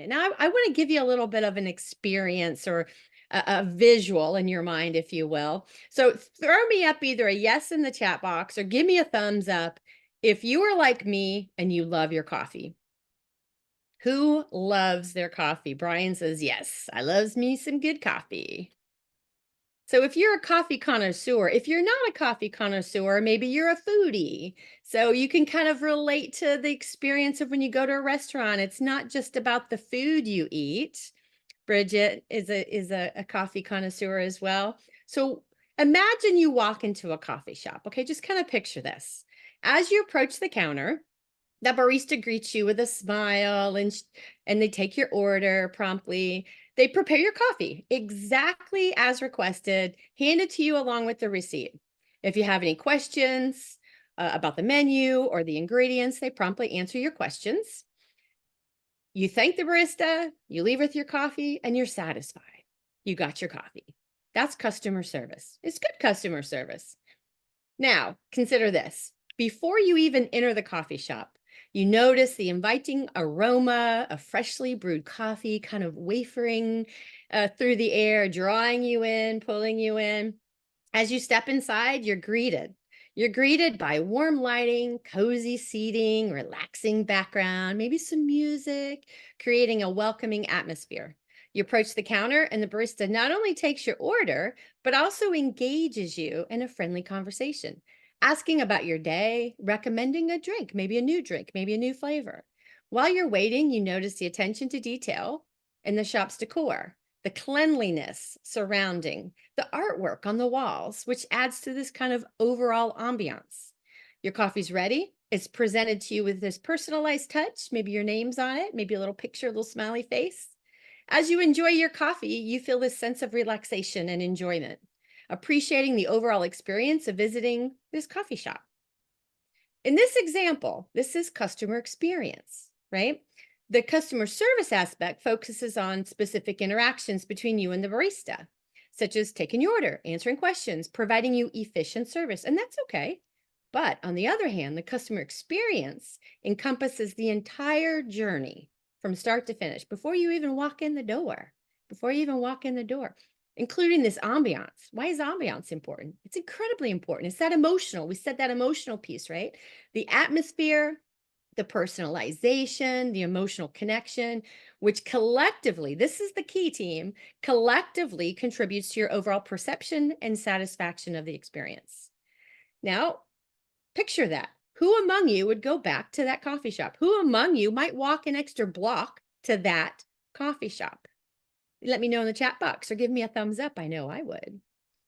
Now, I want to give you a little bit of an experience or a visual in your mind, if you will. So throw me up either a yes in the chat box or give me a thumbs up if you are like me and you love your coffee. Who loves their coffee? Brian says, yes, I loves me some good coffee. So if you're a coffee connoisseur, if you're not a coffee connoisseur, maybe you're a foodie. So you can kind of relate to the experience of when you go to a restaurant. It's not just about the food you eat. Bridget is a coffee connoisseur as well. So imagine you walk into a coffee shop. Okay, just kind of picture this. As you approach the counter, the barista greets you with a smile and they take your order promptly. They prepare your coffee exactly as requested, hand it to you along with the receipt. If you have any questions about the menu or the ingredients, they promptly answer your questions. You thank the barista, you leave with your coffee, and you're satisfied. You got your coffee. That's customer service. It's good customer service. Now, consider this. Before you even enter the coffee shop, you notice the inviting aroma of freshly brewed coffee kind of wafering through the air, drawing you in, pulling you in. As you step inside, you're greeted. You're greeted by warm lighting, cozy seating, relaxing background, maybe some music, creating a welcoming atmosphere. You approach the counter, and the barista not only takes your order, but also engages you in a friendly conversation, asking about your day, recommending a drink, maybe a new flavor. While you're waiting, you notice the attention to detail in the shop's decor, the cleanliness surrounding, the artwork on the walls, which adds to this kind of overall ambiance. Your coffee's ready. It's presented to you with this personalized touch. Maybe your name's on it, maybe a little picture, a little smiley face. As you enjoy your coffee, you feel this sense of relaxation and enjoyment, appreciating the overall experience of visiting this coffee shop. In this example, this is customer experience, right? The customer service aspect focuses on specific interactions between you and the barista, such as taking your order, answering questions, providing you efficient service, and that's okay. But on the other hand, the customer experience encompasses the entire journey from start to finish before you even walk in the door, including this ambiance. Why is ambiance important? It's incredibly important. It's that emotional. We said that emotional piece, right? The atmosphere, the personalization, the emotional connection, which collectively, this is the key team, collectively contributes to your overall perception and satisfaction of the experience. Now, picture that. Who among you would go back to that coffee shop? Who among you might walk an extra block to that coffee shop? Let me know in the chat box or give me a thumbs up. I know I would.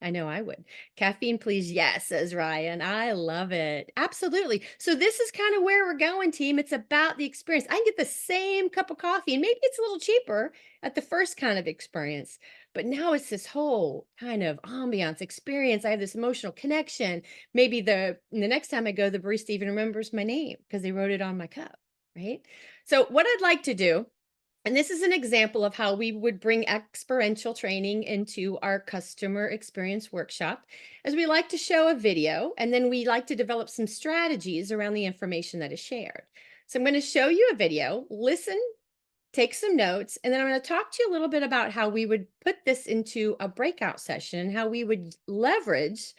I know I would. Caffeine, please. Yes, says Ryan. I love it. Absolutely. So this is kind of where we're going, team. It's about the experience. I can get the same cup of coffee and maybe it's a little cheaper at the first kind of experience. But now it's this whole kind of ambiance experience. I have this emotional connection. Maybe the next time I go, the barista even remembers my name because they wrote it on my cup, right? So what I'd like to do, and this is an example of how we would bring experiential training into our customer experience workshop, as we like to show a video, and then we like to develop some strategies around the information that is shared. So I'm going to show you a video, listen, take some notes, and then I'm going to talk to you a little bit about how we would put this into a breakout session, how we would leverage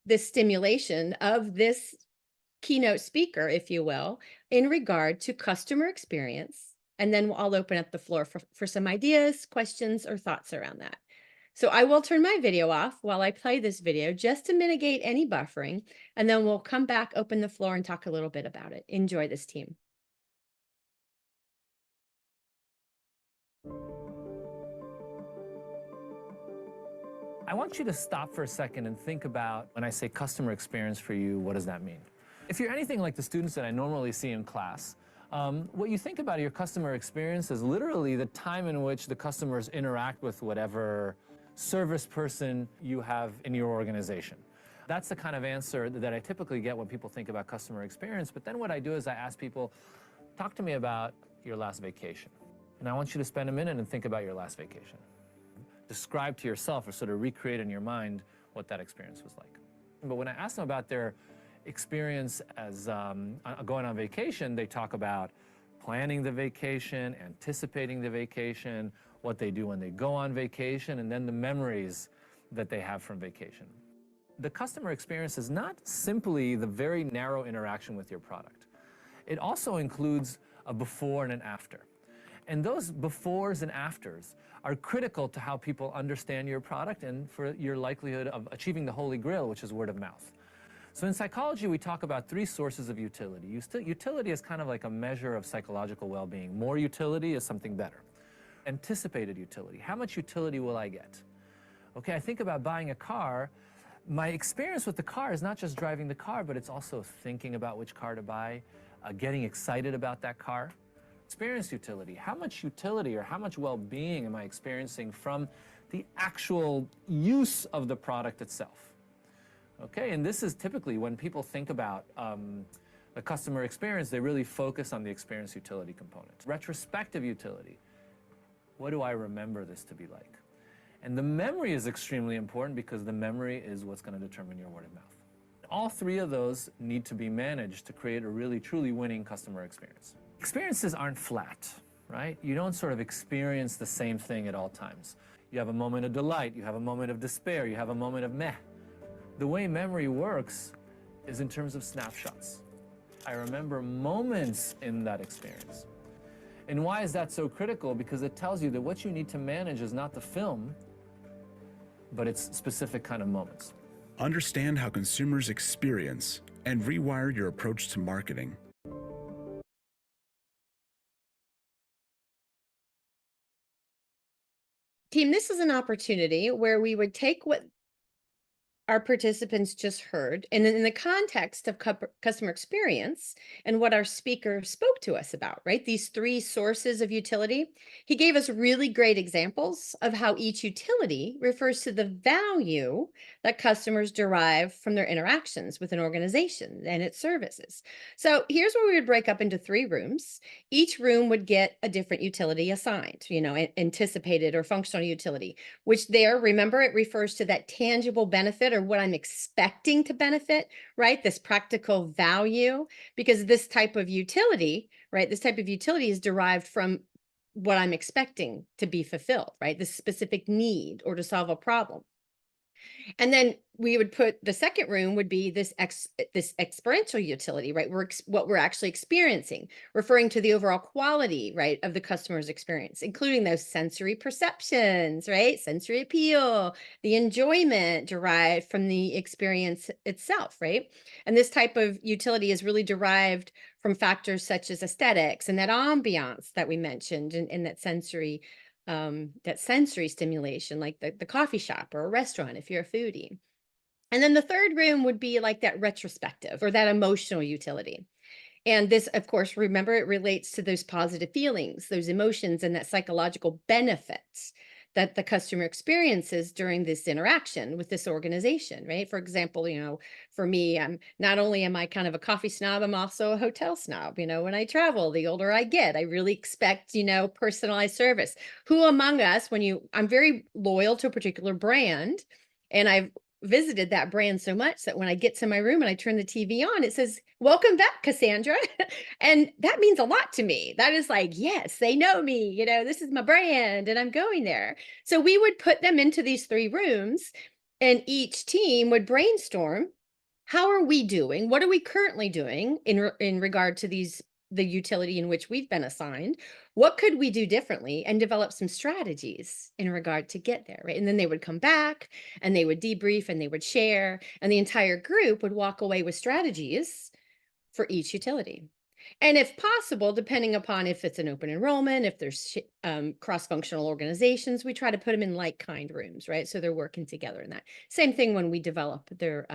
the stimulation of this keynote speaker, if you will, in regard to customer experience. And then I'll open up the floor for some ideas, questions, or thoughts around that. So I will turn my video off while I play this video just to mitigate any buffering, and then we'll come back, open the floor, and talk a little bit about it. Enjoy this, team. I want you to stop for a second and think about, when I say customer experience for you, what does that mean? If you're anything like the students that I normally see in class, what you think about your customer experience is literally the time in which the customers interact with whatever service person you have in your organization. That's the kind of answer that I typically get when people think about customer experience. But then what I do is I ask people, talk to me about your last vacation. And I want you to spend a minute and think about your last vacation. Describe to yourself or sort of recreate in your mind what that experience was like. But when I ask them about their experience as going on vacation, they talk about planning the vacation, anticipating the vacation, what they do when they go on vacation, and then the memories that they have from vacation. The customer experience is not simply the very narrow interaction with your product. It also includes a before and an after. And those befores and afters are critical to how people understand your product and for your likelihood of achieving the holy grail, which is word of mouth. So in psychology, we talk about three sources of utility. Utility is kind of like a measure of psychological well-being. More utility is something better. Anticipated utility. How much utility will I get? Okay, I think about buying a car. My experience with the car is not just driving the car, but it's also thinking about which car to buy, getting excited about that car. Experience utility. How much utility or how much well-being am I experiencing from the actual use of the product itself? Okay, and this is typically when people think about the customer experience, they really focus on the experience utility component. Retrospective utility. What do I remember this to be like? And the memory is extremely important because the memory is what's going to determine your word of mouth. All three of those need to be managed to create a really, truly winning customer experience. Experiences aren't flat, right? You don't sort of experience the same thing at all times. You have a moment of delight, you have a moment of despair, you have a moment of meh. The way memory works is in terms of snapshots. I remember moments in that experience. And why is that so critical? Because it tells you that what you need to manage is not the film, but it's specific kind of moments. Understand how consumers experience and rewire your approach to marketing. Team, this is an opportunity where we would take what our participants just heard, and in the context of customer experience and what our speaker spoke to us about, right? These three sources of utility. He gave us really great examples of how each utility refers to the value that customers derive from their interactions with an organization and its services. So here's where we would break up into three rooms. Each room would get a different utility assigned, anticipated or functional utility, which there, remember, it refers to that tangible benefit or what I'm expecting to benefit, right? This practical value, because this type of utility, right? This type of utility is derived from what I'm expecting to be fulfilled, right? This specific need or to solve a problem. And then we would put the second room would be this experiential utility, right? What we're actually experiencing, referring to the overall quality, right, of the customer's experience, including those sensory perceptions, right? Sensory appeal, the enjoyment derived from the experience itself, right? And this type of utility is really derived from factors such as aesthetics and that ambiance that we mentioned in that sensory stimulation, like the coffee shop or a restaurant, if you're a foodie. And then the third room would be like that retrospective or that emotional utility. And this, of course, remember, it relates to those positive feelings, those emotions, and that psychological benefits that the customer experiences during this interaction with this organization, right? For example, for me, I'm not only am I kind of a coffee snob, I'm also a hotel snob. When I travel, the older I get, I really expect, personalized service. Who among us, I'm very loyal to a particular brand, and I've visited that brand so much that when I get to my room and I turn the TV on, it says, "Welcome back, Cassandra." And that means a lot to me. That is like, yes, they know me, this is my brand and I'm going there. So we would put them into these three rooms and each team would brainstorm, how are we doing? What are we currently doing in regard to the utility in which we've been assigned? What could we do differently, and develop some strategies in regard to get there, right? And then they would come back and they would debrief and they would share, and the entire group would walk away with strategies for each utility. And if possible, depending upon if it's an open enrollment, if there's cross-functional organizations, we try to put them in like-kind rooms, right? So they're working together in that. Same thing when we develop their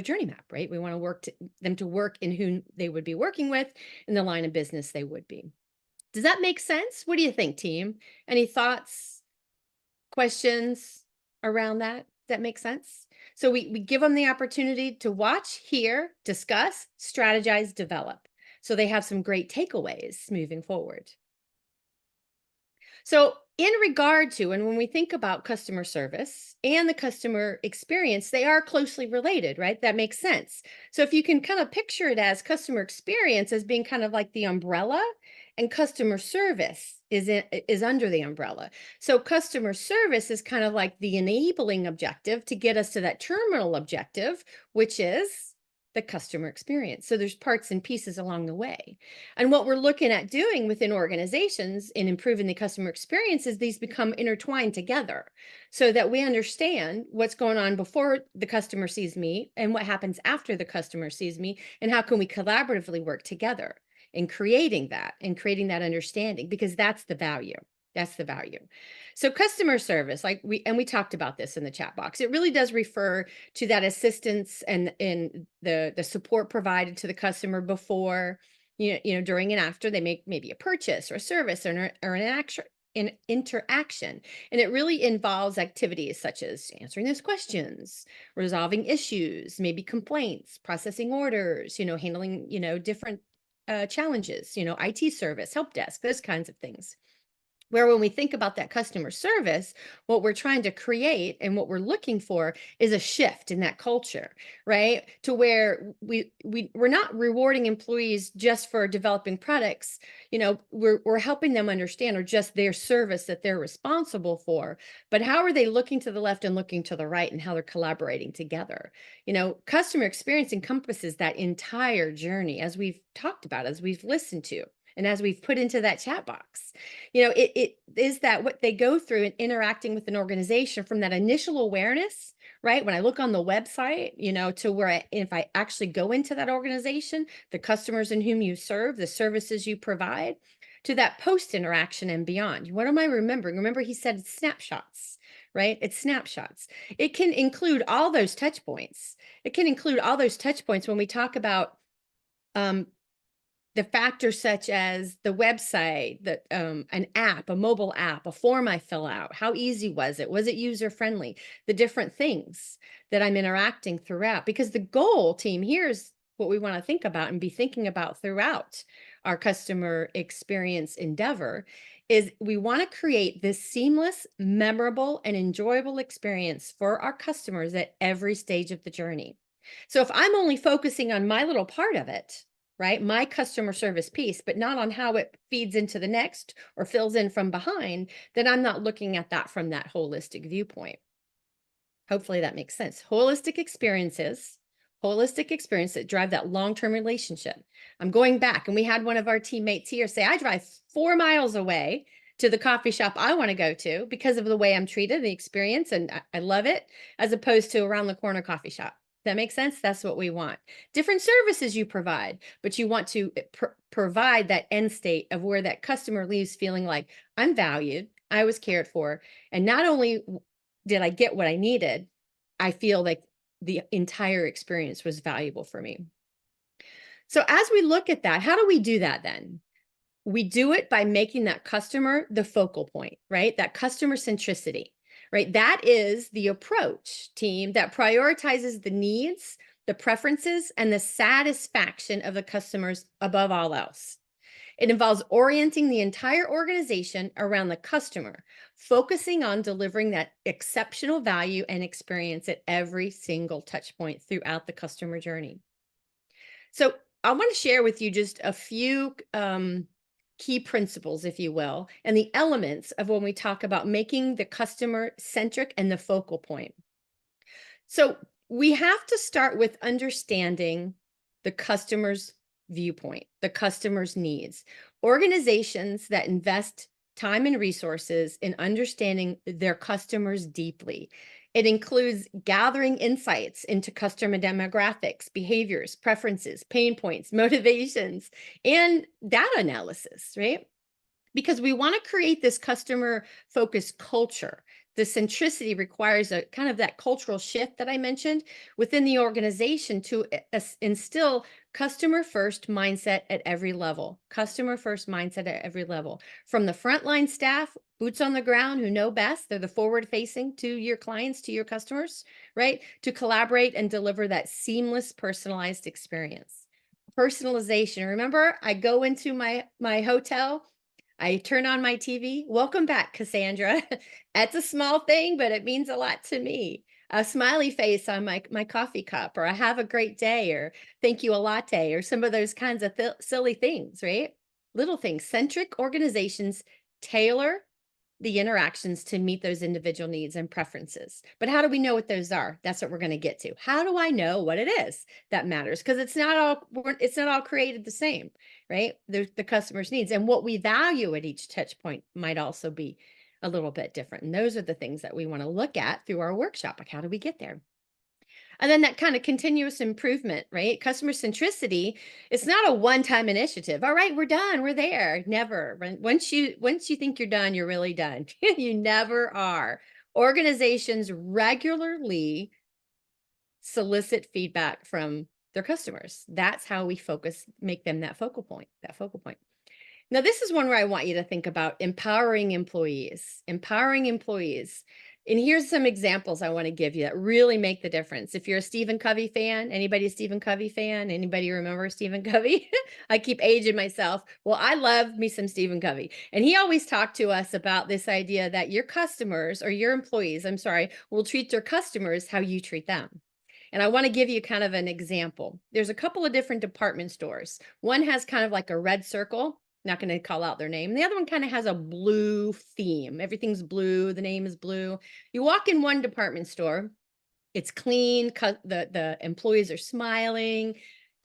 journey map, right? We want to them to work in who they would be working with, in the line of business they would be. Does that make sense? What do you think, team? Any thoughts, questions around that? Does that make sense? So we give them the opportunity to watch, hear, discuss, strategize, develop. So they have some great takeaways moving forward. So in regard to, and when we think about customer service and the customer experience, they are closely related, right? That makes sense. So if you can kind of picture it as customer experience as being kind of like the umbrella, and customer service is under the umbrella. So customer service is kind of like the enabling objective to get us to that terminal objective, which is the customer experience. So there's parts and pieces along the way. And what we're looking at doing within organizations in improving the customer experience is these become intertwined together so that we understand what's going on before the customer sees me and what happens after the customer sees me, and how can we collaboratively work together in creating that understanding, because that's the value. That's the value. So customer service, like we talked about this in the chat box, it really does refer to that assistance and in the support provided to the customer before, during and after they make maybe a purchase or a service or an interaction. And it really involves activities such as answering those questions, resolving issues, maybe complaints, processing orders, handling, different challenges, IT service, help desk, those kinds of things. Where when we think about that customer service, what we're trying to create and what we're looking for is a shift in that culture, right? To where we're not rewarding employees just for developing products. We're helping them understand, or just their service that they're responsible for, but how are they looking to the left and looking to the right, and how they're collaborating together. Customer experience encompasses that entire journey, as we've talked about, as we've listened to, and as we've put into that chat box. It is that what they go through in interacting with an organization, from that initial awareness, right? When I look on the website, to where if I actually go into that organization, the customers in whom you serve, the services you provide, to that post interaction and beyond. What am I remembering? Remember, he said it's snapshots, right? It's snapshots. It can include all those touch points. It can include all those touch points when we talk about the factors such as the website, an app, a mobile app, a form I fill out. How easy was it? Was it user friendly? The different things that I'm interacting throughout. Because the goal, team, here's what we want to think about and be thinking about throughout our customer experience endeavor, is we want to create this seamless, memorable, and enjoyable experience for our customers at every stage of the journey. So if I'm only focusing on my little part of it, right, my customer service piece, but not on how it feeds into the next or fills in from behind, then I'm not looking at that from that holistic viewpoint. Hopefully that makes sense. Holistic experiences that drive that long-term relationship. I'm going back, and we had one of our teammates here say, I drive 4 miles away to the coffee shop I want to go to because of the way I'm treated, the experience, and I love it, as opposed to around the corner coffee shop. That makes sense? That's what we want. Different services you provide, but you want to provide that end state of where that customer leaves feeling like, I'm valued, I was cared for, and not only did I get what I needed, I feel like the entire experience was valuable for me. So as we look at that, how do we do that then? We do it by making that customer the focal point, right? That customer centricity, right? That is the approach, team, that prioritizes the needs, the preferences, and the satisfaction of the customers above all else. It involves orienting the entire organization around the customer, focusing on delivering that exceptional value and experience at every single touch point throughout the customer journey. So I want to share with you just a few key principles, if you will, and the elements of when we talk about making the customer centric and the focal point. So we have to start with understanding the customer's viewpoint, the customer's needs. Organizations that invest time and resources in understanding their customers deeply. It includes gathering insights into customer demographics, behaviors, preferences, pain points, motivations, and data analysis, right? Because we want to create this customer focused culture. The centricity requires a kind of that cultural shift that I mentioned within the organization to instill customer first mindset at every level. Customer first mindset at every level. From the frontline staff, boots on the ground who know best, they're the forward facing to your clients, to your customers, right? To collaborate and deliver that seamless personalized experience. Personalization. Remember, I go into my hotel, I turn on my TV. Welcome back, Cassandra. That's a small thing, but it means a lot to me. A smiley face on my coffee cup, or I have a great day, or thank you a latte, or some of those kinds of silly things, right? Little things. Centric organizations tailor the interactions to meet those individual needs and preferences. But how do we know what those are? That's what we're going to get to. How do I know what it is that matters? Because it's not all created the same, right? There's the customer's needs, and what we value at each touch point might also be a little bit different. And those are the things that we want to look at through our workshop. Like, how do we get there? And then that kind of continuous improvement, right? Customer centricity, it's not a one-time initiative. All right, we're done. We're there. Never. Once you think you're done, you're really done. You never are. Organizations regularly solicit feedback from their customers. That's how we make them that focal point, Now, this is one where I want you to think about empowering employees. Empowering employees. And here's some examples I want to give you that really make the difference. If you're a Stephen Covey fan, anybody a Stephen Covey fan? Anybody remember Stephen Covey? I keep aging myself. Well, I love me some Stephen Covey. And he always talked to us about this idea that your customers, or your employees, I'm sorry, will treat their customers how you treat them. And I want to give you kind of an example. There's a couple of different department stores. One has kind of like a red circle, not going to call out their name. The other one kind of has a blue theme. Everything's blue. The name is blue. You walk in one department store, it's clean. The employees are smiling.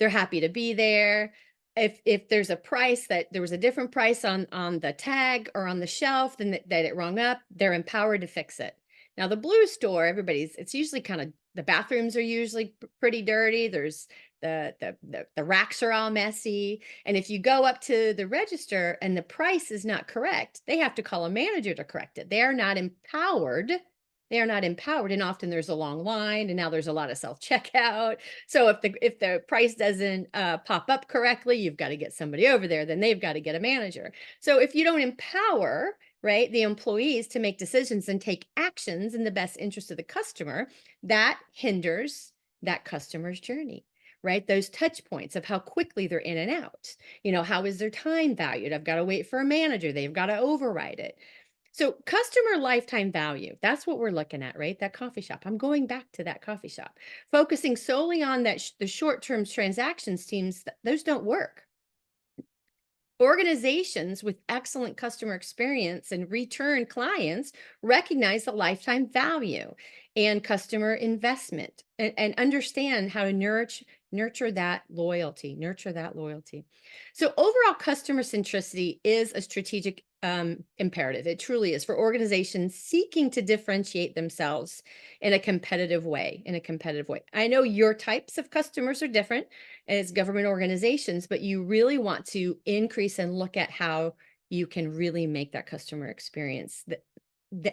They're happy to be there. If there's a price that there was a different price on the tag or on the shelf, then that it rung up, they're empowered to fix it. Now, the blue store, it's usually kind of, the bathrooms are usually pretty dirty. There's the racks are all messy. And if you go up to the register and the price is not correct, they have to call a manager to correct it. They are not empowered. They are not empowered. And often there's a long line, and now there's a lot of self-checkout. So if the price doesn't pop up correctly, you've got to get somebody over there. Then they've got to get a manager. So if you don't empower, right, the employees to make decisions and take actions in the best interest of the customer, that hinders that customer's journey, right? Those touch points of how quickly they're in and out. How is their time valued? I've got to wait for a manager. They've got to override it. So customer lifetime value, that's what we're looking at, right? That coffee shop. I'm going back to that coffee shop. Focusing solely on the short-term transactions teams, those don't work. Organizations with excellent customer experience and return clients recognize the lifetime value and customer investment, and understand how to nurture that loyalty. So overall, customer centricity is a strategic imperative. It truly is, for organizations seeking to differentiate themselves in a competitive way. I know your types of customers are different as government organizations, but you really want to increase and look at how you can really make that customer experience that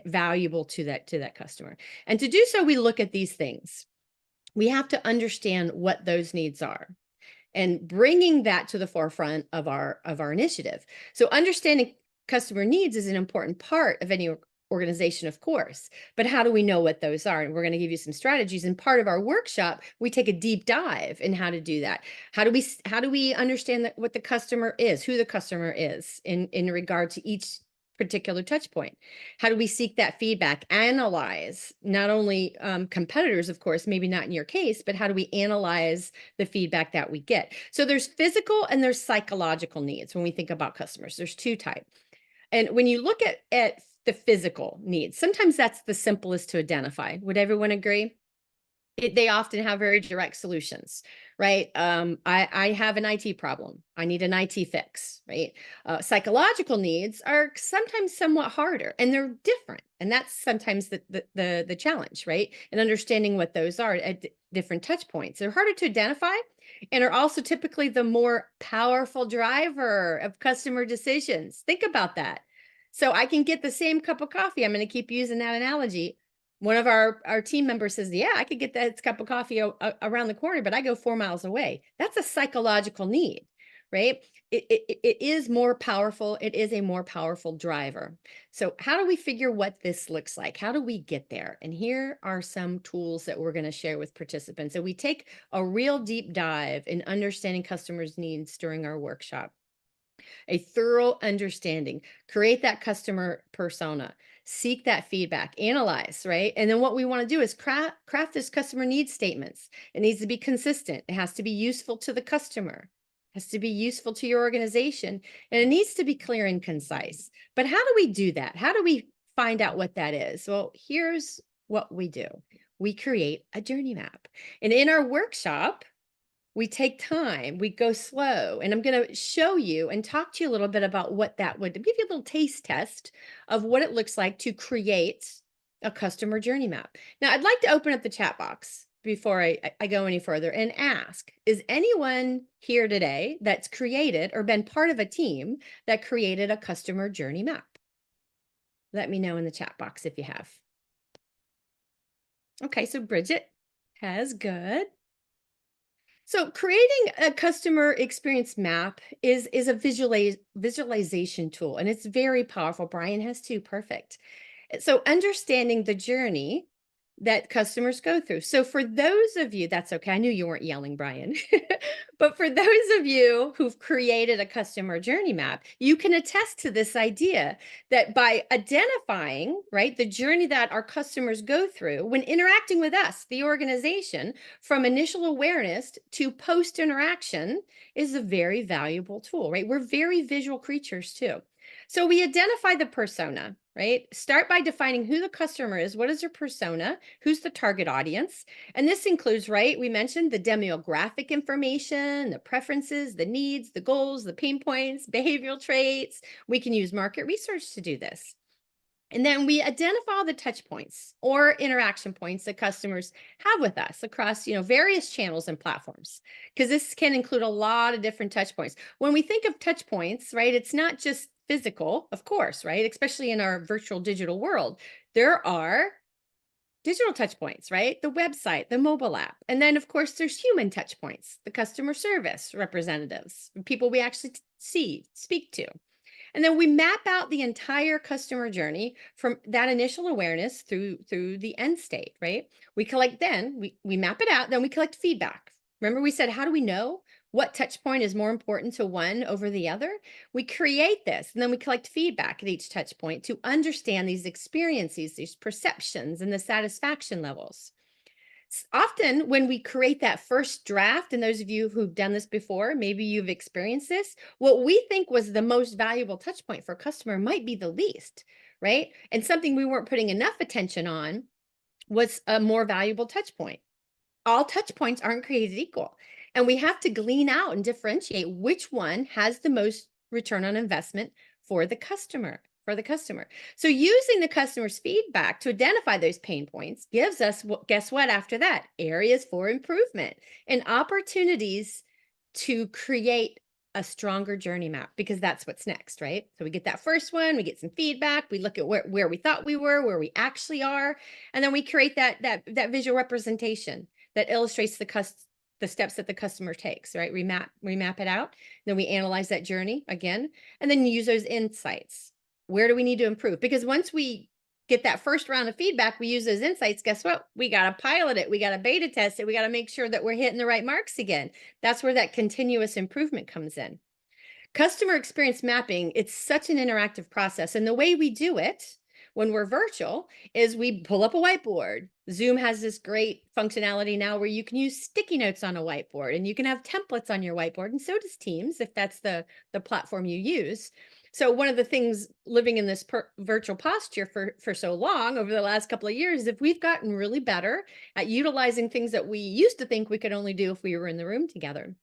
valuable to that customer. And to do so, we look at these things. We have to understand what those needs are and bringing that to the forefront of our initiative. So understanding customer needs is an important part of any organization, of course, but how do we know what those are? And we're going to give you some strategies. And part of our workshop, we take a deep dive in how to do that. How do we understand what the customer is, who the customer is in regard to each particular touch point? How do we seek that feedback, analyze not only competitors, of course, maybe not in your case, but how do we analyze the feedback that we get? So there's physical and there's psychological needs when we think about customers. There's two types. And when you look at the physical needs, sometimes that's the simplest to identify. Would everyone agree? They often have very direct solutions, right? I have an IT problem. I need an IT fix, right? Psychological needs are sometimes somewhat harder, and they're different. And that's sometimes the challenge, right? And understanding what those are at different touch points. They're harder to identify, and are also typically the more powerful driver of customer decisions. Think about that. So I can get the same cup of coffee. I'm going to keep using that analogy. One of our team members says, yeah, I could get that cup of coffee around the corner, but I go 4 miles away. That's a psychological need, right? It is more powerful. It is a more powerful driver. So how do we figure what this looks like? How do we get there? And here are some tools that we're going to share with participants. So we take a real deep dive in understanding customers' needs during our workshop. A thorough understanding, create that customer persona, seek that feedback, analyze, right? And then what we want to do is craft this customer needs statements. It needs to be consistent. It has to be useful to the customer. has to be useful to your organization, and it needs to be clear and concise. But how do we do that? How do we find out what that is? Well, here's what we do. We create a journey map. And in our workshop, we take time, we go slow, and I'm going to show you and talk to you a little bit about what that would give you a little taste test of what it looks like to create a customer journey map. Now, I'd like to open up the chat box before I go any further and ask, is anyone here today that's created or been part of a team that created a customer journey map? Let me know in the chat box if you have. Okay, so Bridget has, good. So creating a customer experience map is a visualization tool, and it's very powerful. Brian has two, perfect. So understanding the journey that customers go through. So for those of you, that's okay. I knew you weren't yelling, Brian. But for those of you who've created a customer journey map, you can attest to this idea that by identifying, right, the journey that our customers go through when interacting with us, the organization, from initial awareness to post interaction is a very valuable tool, right? We're very visual creatures too. So we identify the persona, right? Start by defining who the customer is. What is their persona? Who's the target audience? And this includes, right? We mentioned the demographic information, the preferences, the needs, the goals, the pain points, behavioral traits. We can use market research to do this. And then we identify the touch points or interaction points that customers have with us across, various channels and platforms, because this can include a lot of different touch points. When we think of touch points, right, it's not just physical, of course, right? Especially in our virtual digital world, there are digital touch points, right? The website, the mobile app. And then, of course, there's human touch points, the customer service representatives, people we actually speak to. And then we map out the entire customer journey from that initial awareness through the end state, right? We map it out, then we collect feedback. Remember we said, how do we know what touch point is more important to one over the other? We create this and then we collect feedback at each touch point to understand these experiences, these perceptions, and the satisfaction levels. Often when we create that first draft, and those of you who've done this before, maybe you've experienced this, what we think was the most valuable touch point for a customer might be the least, right? And something we weren't putting enough attention on was a more valuable touch point. All touch points aren't created equal, and we have to glean out and differentiate which one has the most return on investment for the customer. So using the customer's feedback to identify those pain points gives us, guess what, after that, areas for improvement and opportunities to create a stronger journey map, because that's what's next, right? So we get that first one, we get some feedback, we look at where we thought we were, where we actually are, and then we create that visual representation that illustrates the steps that the customer takes, right? We map it out, then we analyze that journey again, and then use those insights. Where do we need to improve? Because once we get that first round of feedback, we use those insights. Guess what? We got to pilot it. We got to beta test it. We got to make sure that we're hitting the right marks again. That's where that continuous improvement comes in. Customer experience mapping, it's such an interactive process. And the way we do it when we're virtual is we pull up a whiteboard. Zoom has this great functionality now where you can use sticky notes on a whiteboard, and you can have templates on your whiteboard, and so does Teams if that's the platform you use. So one of the things living in this virtual posture for so long over the last couple of years, if we've gotten really better at utilizing things that we used to think we could only do if we were in the room together.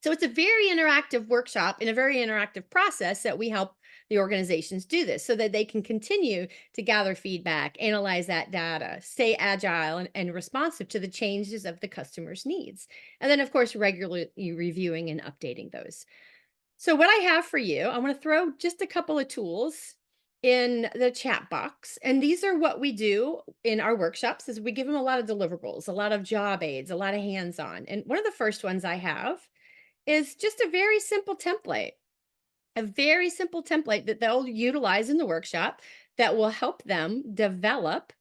So it's a very interactive workshop and a very interactive process that we help the organizations do this so that they can continue to gather feedback, analyze that data, stay agile and responsive to the changes of the customer's needs. And then, of course, regularly reviewing and updating those. So what I have for you, I want to throw just a couple of tools in the chat box. And these are what we do in our workshops is we give them a lot of deliverables, a lot of job aids, a lot of hands-on. And one of the first ones I have is just a very simple template that they'll utilize in the workshop that will help them develop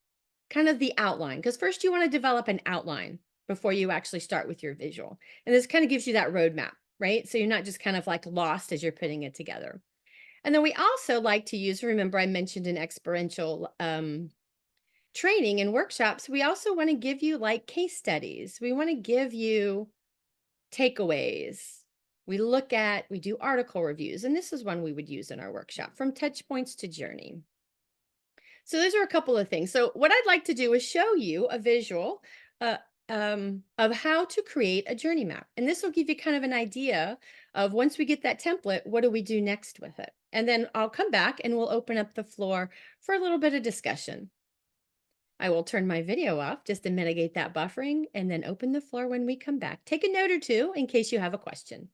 kind of the outline. Because first you want to develop an outline before you actually start with your visual. And this kind of gives you that roadmap, right? So you're not just kind of like lost as you're putting it together. And then we also like to use, remember I mentioned an experiential training and workshops. We also want to give you like case studies. We want to give you takeaways, We do article reviews, and this is one we would use in our workshop, from touch points to journey. So those are a couple of things. So what I'd like to do is show you a visual uh, of how to create a journey map. And this will give you kind of an idea of, once we get that template, what do we do next with it? And then I'll come back and we'll open up the floor for a little bit of discussion. I will turn my video off just to mitigate that buffering, and then open the floor when we come back. Take a note or two in case you have a question.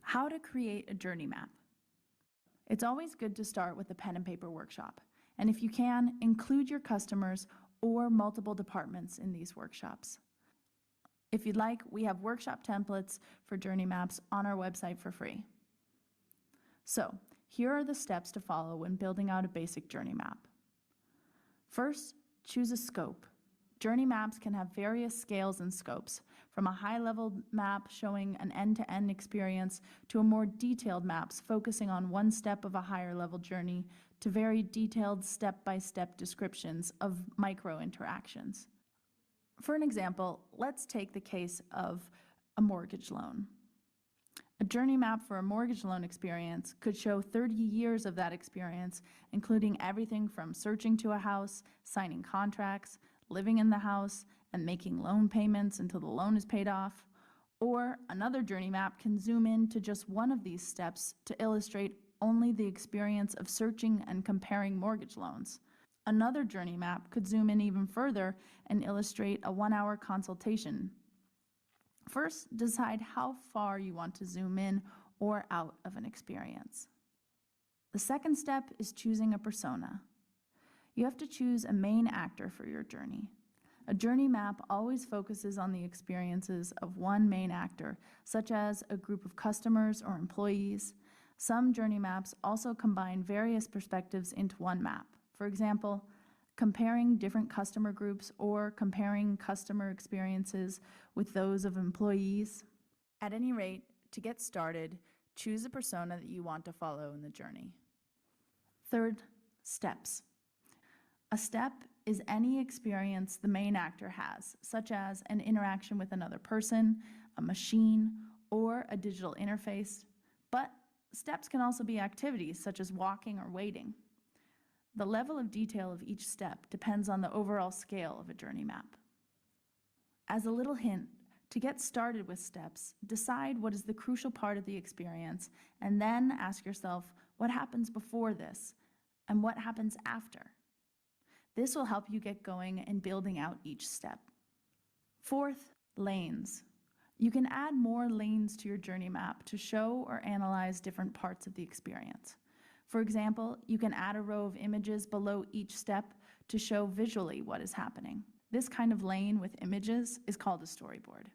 How to create a journey map. It's always good to start with a pen and paper workshop, and if you can, include your customers or multiple departments in these workshops. If you'd like, we have workshop templates for journey maps on our website for free. So, here are the steps to follow when building out a basic journey map. First, choose a scope. Journey maps can have various scales and scopes, from a high-level map showing an end-to-end experience to a more detailed maps focusing on one step of a higher-level journey, to very detailed step-by-step descriptions of micro-interactions. For an example, let's take the case of a mortgage loan. A journey map for a mortgage loan experience could show 30 years of that experience, including everything from searching to a house, signing contracts, living in the house, and making loan payments until the loan is paid off. Or another journey map can zoom in to just one of these steps to illustrate only the experience of searching and comparing mortgage loans. Another journey map could zoom in even further and illustrate a 1-hour consultation. First, decide how far you want to zoom in or out of an experience. The second step is choosing a persona. You have to choose a main actor for your journey. A journey map always focuses on the experiences of one main actor, such as a group of customers or employees. Some journey maps also combine various perspectives into one map. For example, comparing different customer groups or comparing customer experiences with those of employees. At any rate, to get started, choose a persona that you want to follow in the journey. Third, steps. A step is any experience the main actor has, such as an interaction with another person, a machine, or a digital interface. But steps can also be activities such as walking or waiting. The level of detail of each step depends on the overall scale of a journey map. As a little hint, to get started with steps, decide what is the crucial part of the experience, and then ask yourself what happens before this and what happens after. This will help you get going and building out each step. Fourth, lanes. You can add more lanes to your journey map to show or analyze different parts of the experience. For example, you can add a row of images below each step to show visually what is happening. This kind of lane with images is called a storyboard.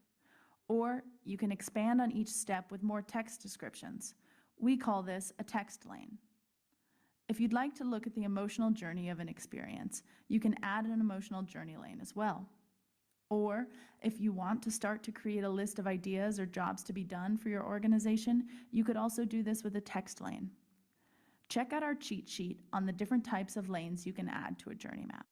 Or you can expand on each step with more text descriptions. We call this a text lane. If you'd like to look at the emotional journey of an experience, you can add an emotional journey lane as well. Or if you want to start to create a list of ideas or jobs to be done for your organization, you could also do this with a text lane. Check out our cheat sheet on the different types of lanes you can add to a journey map.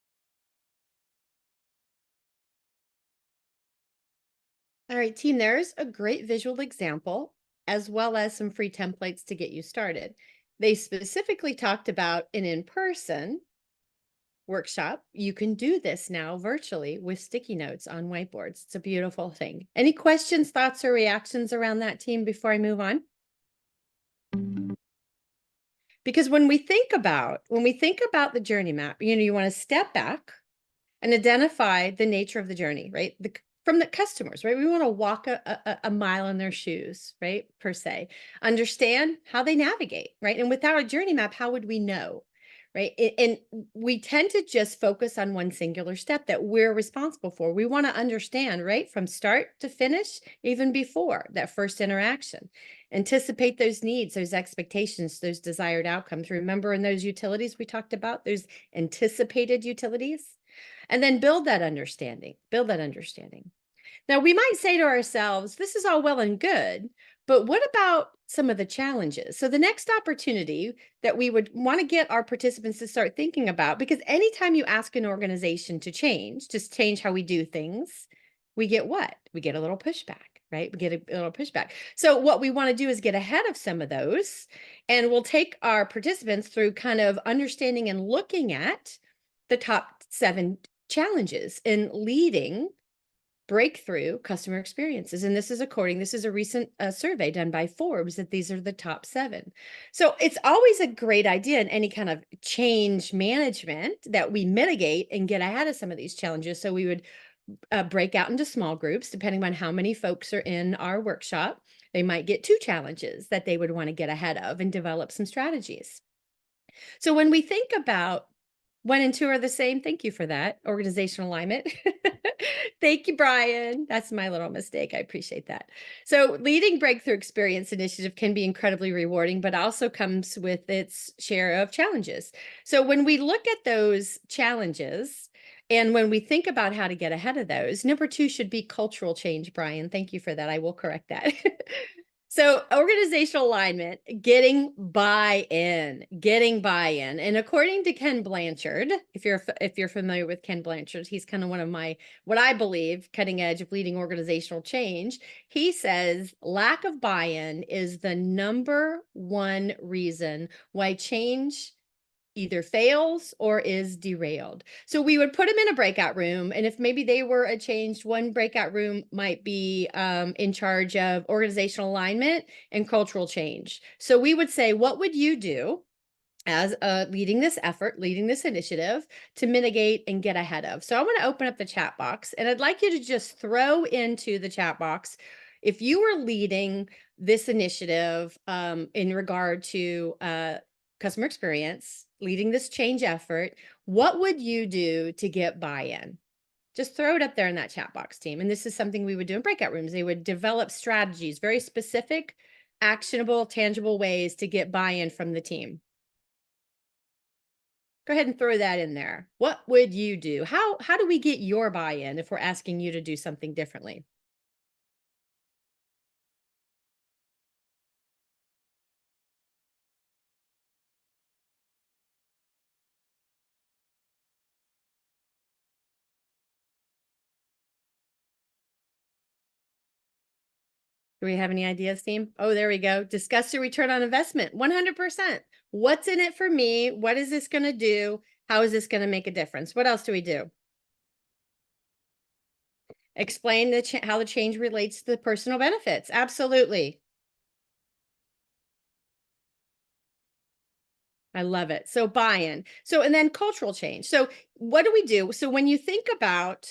All right, team, there's a great visual example, as well as some free templates to get you started. They specifically talked about an in-person workshop. You can do this now virtually with sticky notes on whiteboards. It's a beautiful thing. Any questions, thoughts, or reactions around that, team, before I move on? Because when we think about the journey map, you want to step back and identify the nature of the journey, right? From the customers, right? We want to walk a mile in their shoes, right? Per se, understand how they navigate, right? And without a journey map, how would we know, right? And we tend to just focus on one singular step that we're responsible for. We want to understand, right? From start to finish, even before that first interaction. Anticipate those needs, those expectations, those desired outcomes. Remember in those utilities we talked about, those anticipated utilities? And then build that understanding. Now, we might say to ourselves, this is all well and good, But what about some of the challenges? So the next opportunity that we would want to get our participants to start thinking about, because anytime you ask an organization to change how we do things, we get what? We get a little pushback, right? We get a little pushback. So what we want to do is get ahead of some of those, and we'll take our participants through kind of understanding and looking at the top 7 challenges in leading breakthrough customer experiences. And this is a recent survey done by Forbes, that these are the top 7. So it's always a great idea in any kind of change management that we mitigate and get ahead of some of these challenges. So we would break out into small groups, depending on how many folks are in our workshop. They might get 2 challenges that they would want to get ahead of and develop some strategies. So when we think about 1 and 2 are the same, thank you for that, organizational alignment. Thank you, Brian. That's my little mistake. I appreciate that. So leading breakthrough experience initiative can be incredibly rewarding, but also comes with its share of challenges. So when we look at those challenges, and when we think about how to get ahead of those, number 2 should be cultural change, Brian. Thank you for that. I will correct that. So organizational alignment, getting buy-in. And according to Ken Blanchard, if you're familiar with Ken Blanchard, he's kind of one of my, what I believe, cutting edge of leading organizational change. He says lack of buy-in is the number 1 reason why change either fails or is derailed. So we would put them in a breakout room, and if maybe they were a changed, one breakout room might be in charge of organizational alignment and cultural change. So we would say, what would you do as leading this effort, leading this initiative to mitigate and get ahead of? So I want to open up the chat box, and I'd like you to just throw into the chat box, if you were leading this initiative in regard to customer experience, leading this change effort, what would you do to get buy-in? Just throw it up there in that chat box, team. And this is something we would do in breakout rooms. They would develop strategies, very specific, actionable, tangible ways to get buy-in from the team. Go ahead and throw that in there. What would you do? How do we get your buy-in if we're asking you to do something differently? Do we have any ideas, team? Oh, there we go. Discuss the return on investment. 100%. What's in it for me? What is this going to do? How is this going to make a difference? What else do we do? Explain how the change relates to the personal benefits. Absolutely. I love it. So buy-in. So, and then cultural change. So what do we do? So when you think about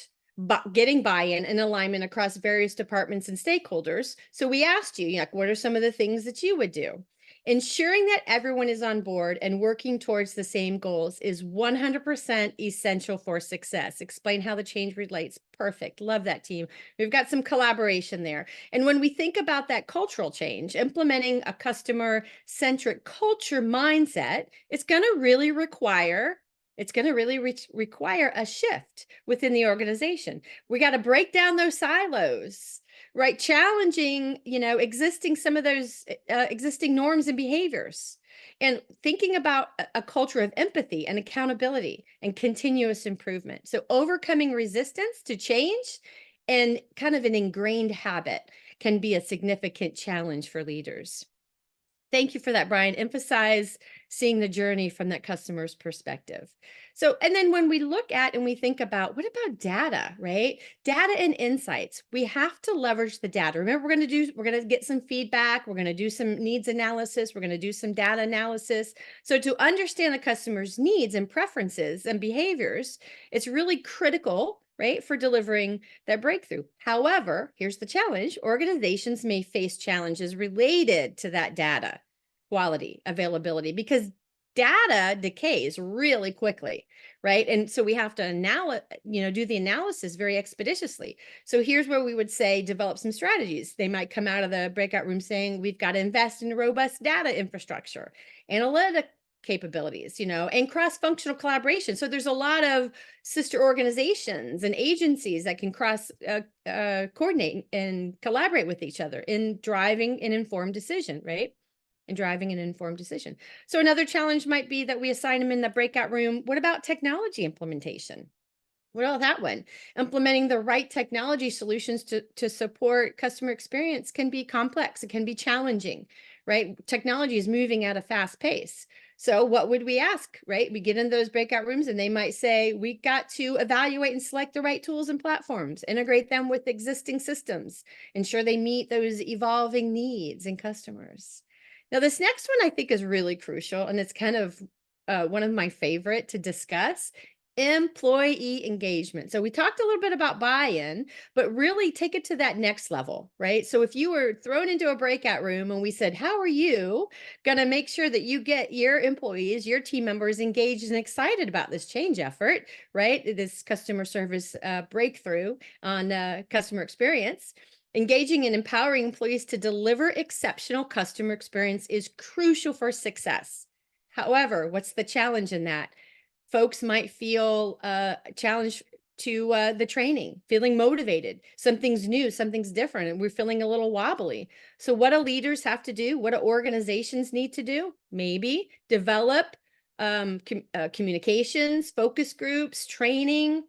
getting buy-in and alignment across various departments and stakeholders, so we asked you, like, what are some of the things that you would do? Ensuring that everyone is on board and working towards the same goals is 100% essential for success. Explain how the change relates. Perfect. Love that, team. We've got some collaboration there. And when we think about that cultural change, implementing a customer-centric culture mindset, it's going to really require a shift within the organization. We got to break down those silos, right? Challenging, existing some of those existing norms and behaviors, and thinking about a culture of empathy and accountability and continuous improvement. So overcoming resistance to change and kind of an ingrained habit can be a significant challenge for leaders. Thank you for that, Brian. Emphasize seeing the journey from that customer's perspective. So, and then when we look at and we think about, what about data, right? Data and insights. We have to leverage the data. Remember, we're going to get some feedback. We're going to do some needs analysis. We're going to do some data analysis. So to understand the customer's needs and preferences and behaviors, it's really critical, right, for delivering that breakthrough. However, here's the challenge. Organizations may face challenges related to that data quality, availability, because data decays really quickly, right? And so we have to do the analysis very expeditiously. So here's where we would say develop some strategies. They might come out of the breakout room saying we've got to invest in robust data infrastructure, capabilities, and cross-functional collaboration. So there's a lot of sister organizations and agencies that can cross coordinate and collaborate with each other in driving an informed decision, right? And driving an informed decision. So another challenge might be that we assign them in the breakout room. What about technology implementation? Well, that one, implementing the right technology solutions to support customer experience can be complex. It can be challenging, right? Technology is moving at a fast pace. So what would we ask, right? We get in those breakout rooms and they might say, we got to evaluate and select the right tools and platforms, integrate them with existing systems, ensure they meet those evolving needs and customers. Now, this next one I think is really crucial, and it's kind of one of my favorite to discuss. Employee engagement. So we talked a little bit about buy-in, but really take it to that next level, right? So if you were thrown into a breakout room and we said, how are you going to make sure that you get your employees, your team members engaged and excited about this change effort, right? This customer service breakthrough on customer experience. Engaging and empowering employees to deliver exceptional customer experience is crucial for success. However, what's the challenge in that? Folks might feel challenged to the training, feeling motivated. Something's new, something's different, and we're feeling a little wobbly. So what do leaders have to do? What do organizations need to do? Maybe develop communications, focus groups, training,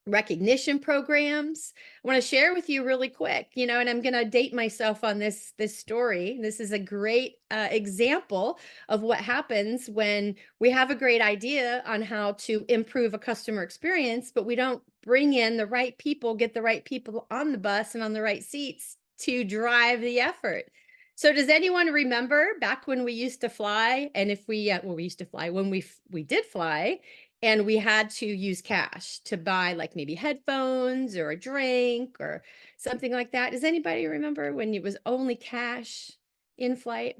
recognition programs. I want to share with you really quick, and I'm going to date myself on this story. This is a great example of what happens when we have a great idea on how to improve a customer experience, but we don't bring in the right people, get the right people on the bus and on the right seats to drive the effort. So does anyone remember back when we used to fly? And if we we used to fly when we did fly, and we had to use cash to buy like maybe headphones or a drink or something like that. Does anybody remember when it was only cash in flight?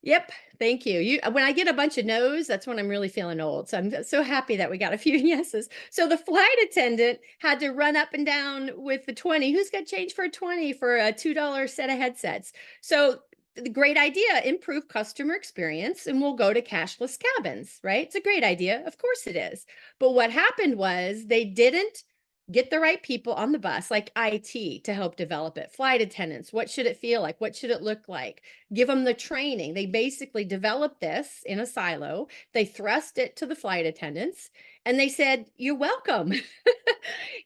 Yep, thank you. When I get a bunch of no's, that's when I'm really feeling old. So I'm so happy that we got a few yeses. So the flight attendant had to run up and down with the 20. Who's got change for a 20 for a $2 set of headsets? So the great idea, improve customer experience, and we'll go to cashless cabins, right? It's a great idea. Of course it is. But what happened was they didn't get the right people on the bus, like IT, to help develop it. Flight attendants, what should it feel like? What should it look like? Give them the training. They basically developed this in a silo. They thrust it to the flight attendants and they said, you're welcome.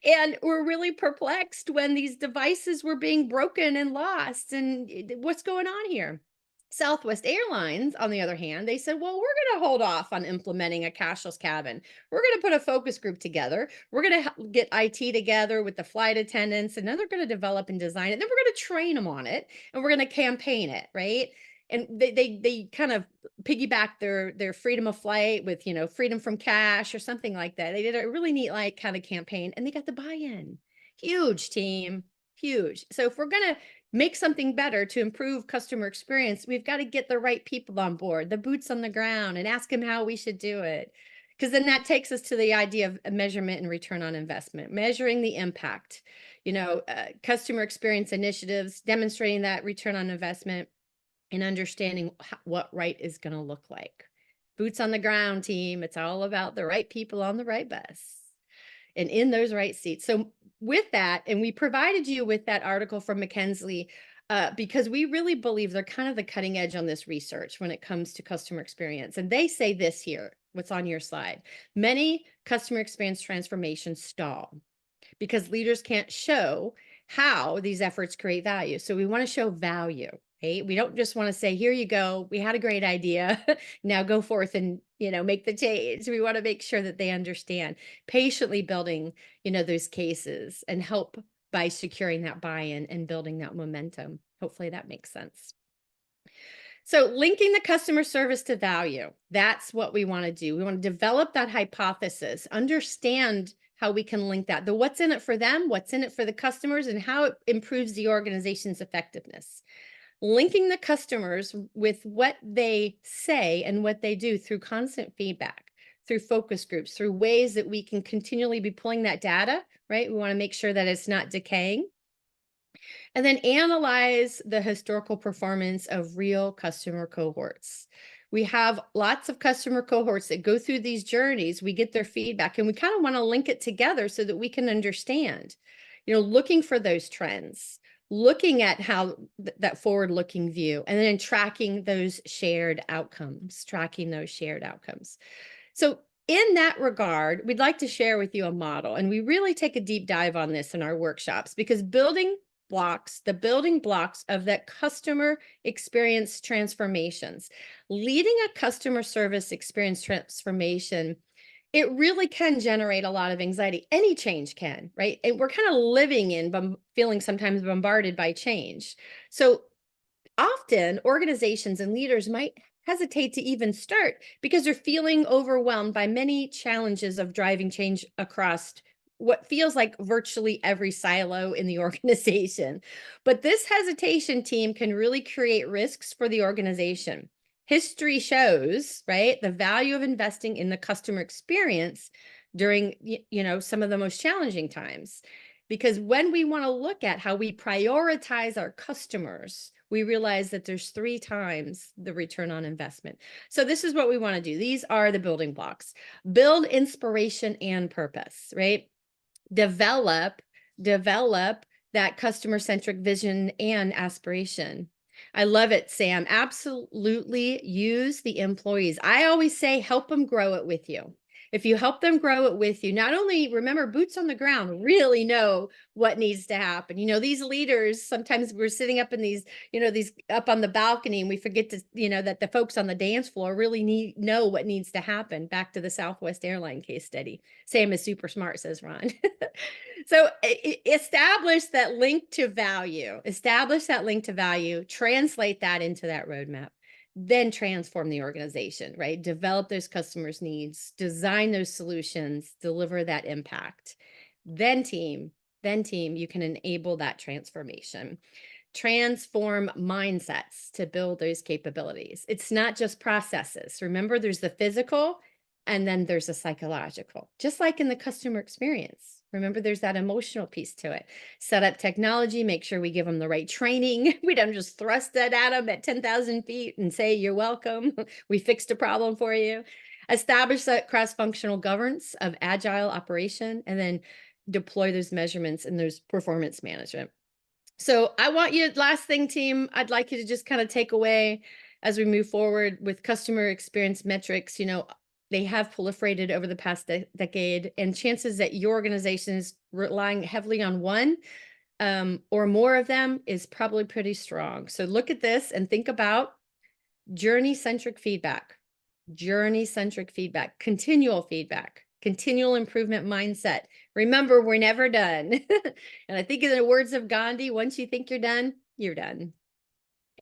And we're really perplexed when these devices were being broken and lost. And what's going on here? Southwest Airlines, on the other hand, they said, well, we're going to hold off on implementing a cashless cabin. We're going to put a focus group together. We're going to get IT together with the flight attendants, and then they're going to develop and design it. Then we're going to train them on it, and we're going to campaign it, right? And they kind of piggyback their freedom of flight with, freedom from cash or something like that. They did a really neat like kind of campaign, and they got the buy-in. Huge team, huge. So if we're going to make something better to improve customer experience, we've got to get the right people on board, the boots on the ground, and ask them how we should do it. Because then that takes us to the idea of measurement and return on investment, measuring the impact, customer experience initiatives, demonstrating that return on investment, and understanding what right is going to look like. Boots on the ground, team. It's all about the right people on the right bus and in those right seats. So with that, and we provided you with that article from McKinsey because we really believe they're kind of the cutting edge on this research when it comes to customer experience. And they say this here, what's on your slide. Many customer experience transformations stall because leaders can't show how these efforts create value. So we want to show value. Right? We don't just want to say, here you go, we had a great idea. Now go forth and, make the change. We want to make sure that they understand, patiently building, those cases and help by securing that buy-in and building that momentum. Hopefully that makes sense. So linking the customer service to value, that's what we want to do. We want to develop that hypothesis, understand how we can link that, the what's in it for them, what's in it for the customers, and how it improves the organization's effectiveness. Linking the customers with what they say and what they do through constant feedback, through focus groups, through ways that we can continually be pulling that data, right? We want to make sure that it's not decaying. And then analyze the historical performance of real customer cohorts. We have lots of customer cohorts that go through these journeys. We get their feedback, and we kind of want to link it together so that we can understand, looking for those trends, looking at how that forward-looking view, and then tracking those shared outcomes, So in that regard, we'd like to share with you a model, and we really take a deep dive on this in our workshops, because the building blocks of that customer experience transformations, leading a customer service experience transformation, it really can generate a lot of anxiety. Any change can, right? And we're kind of living in, feeling sometimes bombarded by change. So often organizations and leaders might hesitate to even start because they're feeling overwhelmed by many challenges of driving change across what feels like virtually every silo in the organization. But this hesitation team can really create risks for the organization. History shows, right, the value of investing in the customer experience during some of the most challenging times. Because when we want to look at how we prioritize our customers, we realize that there's 3 times the return on investment. So this is what we want to do. These are the building blocks. Build inspiration and purpose, right? Develop that customer-centric vision and aspiration. I love it, Sam. Absolutely use the employees. I always say, help them grow it with you. If you help them grow it with you, not only, remember, boots on the ground really know what needs to happen. These leaders, sometimes we're sitting up in these up on the balcony, and we forget to, that the folks on the dance floor really know what needs to happen. Back to the Southwest Airline case study. Sam is super smart, says Ron. So establish that link to value, translate that into that roadmap, then transform the organization, right? Develop those customers' needs, design those solutions, deliver that impact. Then team, you can enable that transformation. Transform mindsets to build those capabilities. It's not just processes. Remember, there's the physical and then there's the psychological, just like in the customer experience. Remember, there's that emotional piece to it. Set up technology, make sure we give them the right training. We don't just thrust that at them at 10,000 feet and say, you're welcome. We fixed a problem for you. Establish that cross-functional governance of agile operation, and then deploy those measurements and those performance management. So I want you, last thing, team, I'd like you to just kind of take away as we move forward with customer experience metrics. They have proliferated over the past decade, and chances that your organization is relying heavily on one or more of them is probably pretty strong. So look at this and think about journey-centric feedback, continual feedback, continual improvement mindset. Remember, we're never done. And I think in the words of Gandhi, once you think you're done, you're done.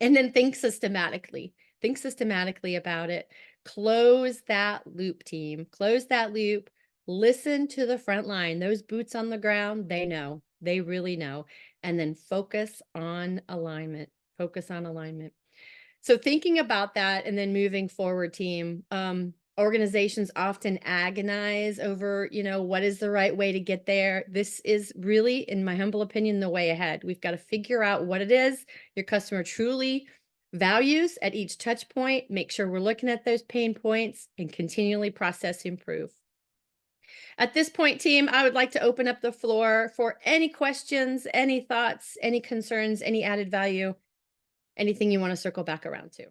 And then think systematically. Think systematically about it. Close that loop, team. Close that loop. Listen to the front line. Those boots on the ground, they know. They really know. And then focus on alignment. So thinking about that and then moving forward, team, organizations often agonize over, what is the right way to get there. This is really, in my humble opinion, the way ahead. We've got to figure out what it is your customer truly values at each touch point, make sure we're looking at those pain points, and continually process improve. At this point, team, I would like to open up the floor for any questions, any thoughts, any concerns, any added value, anything you want to circle back around to.